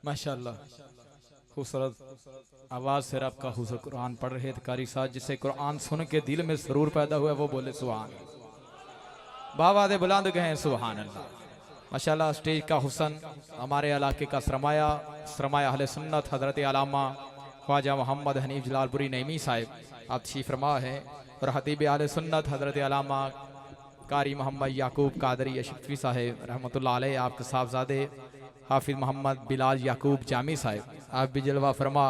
माशाअल्लाह खूबसूरत आवाज से आपका हुजूर कुरान पढ़ रहे थे कारी साहब, जिसे कुरान सुन के दिल में सरूर पैदा हुआ वो बोले सुभान अल्लाह। बाबा दे बुलंद गए सुभान अल्लाह। माशाअल्लाह स्टेज का हुसन हमारे इलाके का सरमाया अहले सुन्नत हजरत अलामा ख्वाजा मोहम्मद हनीफ जलालपुरी नईमी साहिब आप तशरीफ फरमा है, और खतीब अहले सुन्नत हजरत अलामा कारी मोहम्मद याकूब कादरी अशरफी साहिब रहमतुल्लाह अलैह, आपके साहबजादे हाफिज मोहम्मद बिलाल याकूब जामी साहिब आप भी जलवा फरमा,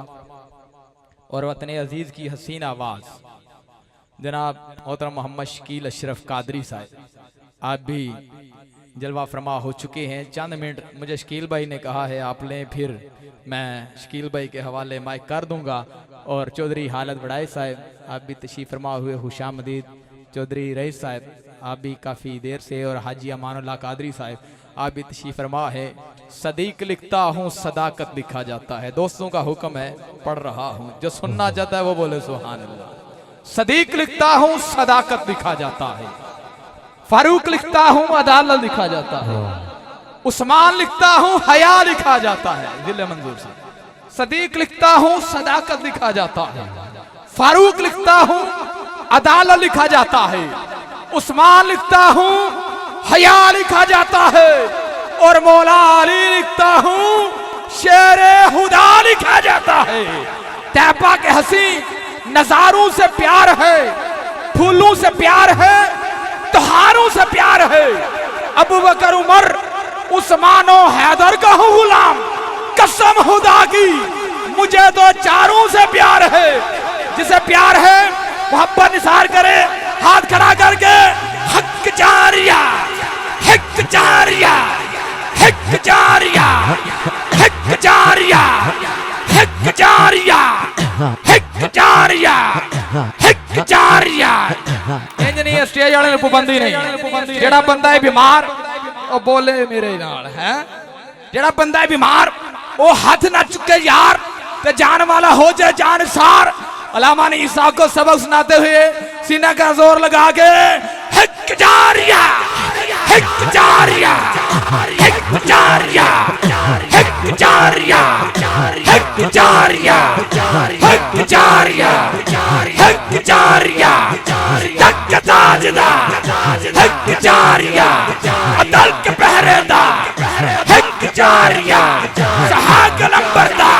और वतन अजीज की हसीन आवाज़ जनाब मोहतरम मोहम्मद शकील अशरफ कादरी साहिब आप भी जलवा फरमा हो चुके हैं। चंद मिनट मुझे शकील भाई ने कहा है आप लें, फिर मैं शकील भाई के हवाले माइक कर दूंगा। और चौधरी हालत बड़ाई साहब आप भी तशरीफ फरमा हुए, हुशाम मदीद चौधरी रईस साहब आप भी काफ़ी देर से, और हाजी अमानुल्लाह कादरी साहब आप भी तशरीफ फरमा है। सदीक लिखता हूँ सदाकत लिखा जाता है, दोस्तों का हुक्म है पढ़ रहा हूँ, जो सुनना चाहता है वो बोले सुभान अल्लाह। सदीक लिखता हूँ सदाकत लिखा जाता है, फारूक लिखता हूँ अदालत लिखा जाता है, उस्मान लिखता हूँ हया लिखा जाता है, दिल मंजूर से। सदीक लिखता हूँ सदाकत लिखा जाता है, फारूक लिखता हूँ अदालत लिखा जाता है, उस्मान लिखता हूँ हया लिखा जाता है, और मौला अली लिखता हूँ शेरे हुदा लिखा जाता है। तैबा के हसी नजारों से प्यार है, फूलों से प्यार है, त्योहारों से प्यार है। अबू बकर उमर उस्मानो हैदर का हूँ गुलाम, कसम खुदा की मुझे तो चारों से प्यार है। जिसे प्यार है मोहब्बत निसार करे, हाथ खड़ा करके हक जारिया हक जारिया हक जारिया हक जारिया हक जारिया हक जारिया हक जारिया। इंजनी स्टेज वाले ने पाबंदी नहीं, जेड़ा बंदा है बीमार वो बोले मेरे नाल है, जेड़ा बंदा है बीमार वो हाथ ना चुके यार, ते जान वाला हो जाए जान सार। अलामा ने ईसा को सबक सुनाते हुए सीना का जोर लगा के हक जारिया हक जारिया हक जारिया हक जारिया हक जारिया हक जारिया हक जारिया हक ताजदा हक जारिया अदल के पहरेदा हक जारिया सहाग नंबरदा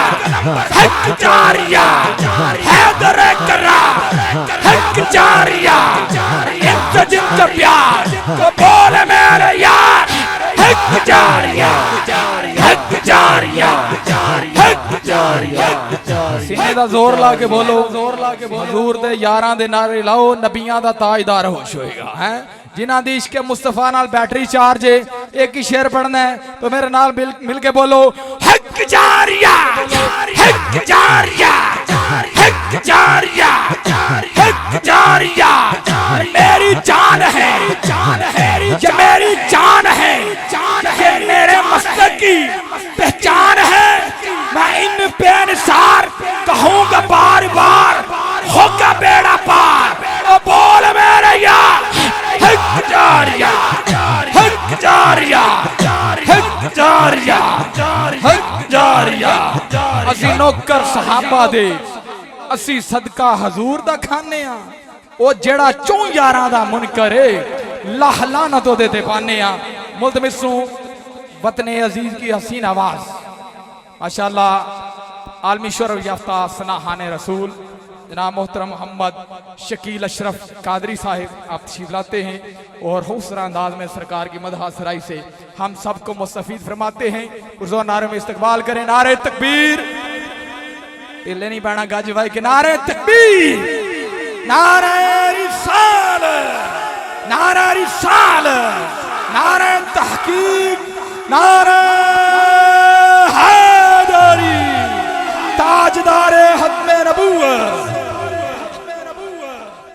हक जारिया हैदर करा हक जारिया इंत जिंत प्यार तो बोले मेरे यार हक जारिया हक जारिया हक जारिया। सीने दा जोर ला के बोलो, जोर ला के बोलो, हजूर दे यारां दे नारे लाओ, नबियां दा ताजदार होश होएगा है। जिन्हां दी इश्क मुस्तफा नाल बैटरी चार्ज है, एक ही शेर पढ़ना है तो मेरे नाल मिल के बोलो हक जारिया हक जारिया हक जारिया हक जारिया। मेरी जान है ये मेरी जान है, ये मेरे मस्तक की पहचान है। मैं इन बेनिसार कहूँगा बार बार होगा बेड़ा पार, ओ बोल मेरे यार हक जारिया हक जारिया हक जारिया हक जारिया। असी नौकर सहाबा दे असी सदका हजूर दा खाने आ, ओ जेड़ा चों यारां दा मुनकर है लाह लानतो देते पाने आ। मुल्तमिसू वतने अजीज की हसीन आवाज माशाअल्लाह आलमी शरफ याफ्ता सनाहाने रसूल जनाब मोहतरम मोहम्मद शकील अशरफ कादरी साहिब आप तशरीफ लाते हैं, और हौसला अंदाज में सरकार की मदह सराई से हम सबको मुस्तफीद फरमाते हैं। पुरजोर नारे में इस्तकबाल करें, नारे तकबीर, इल्ले नहीं पाना गाजी भाई के नारे तकबीर, नारे रिसाल, नारे रिसाल, नारे तहकीक, नारे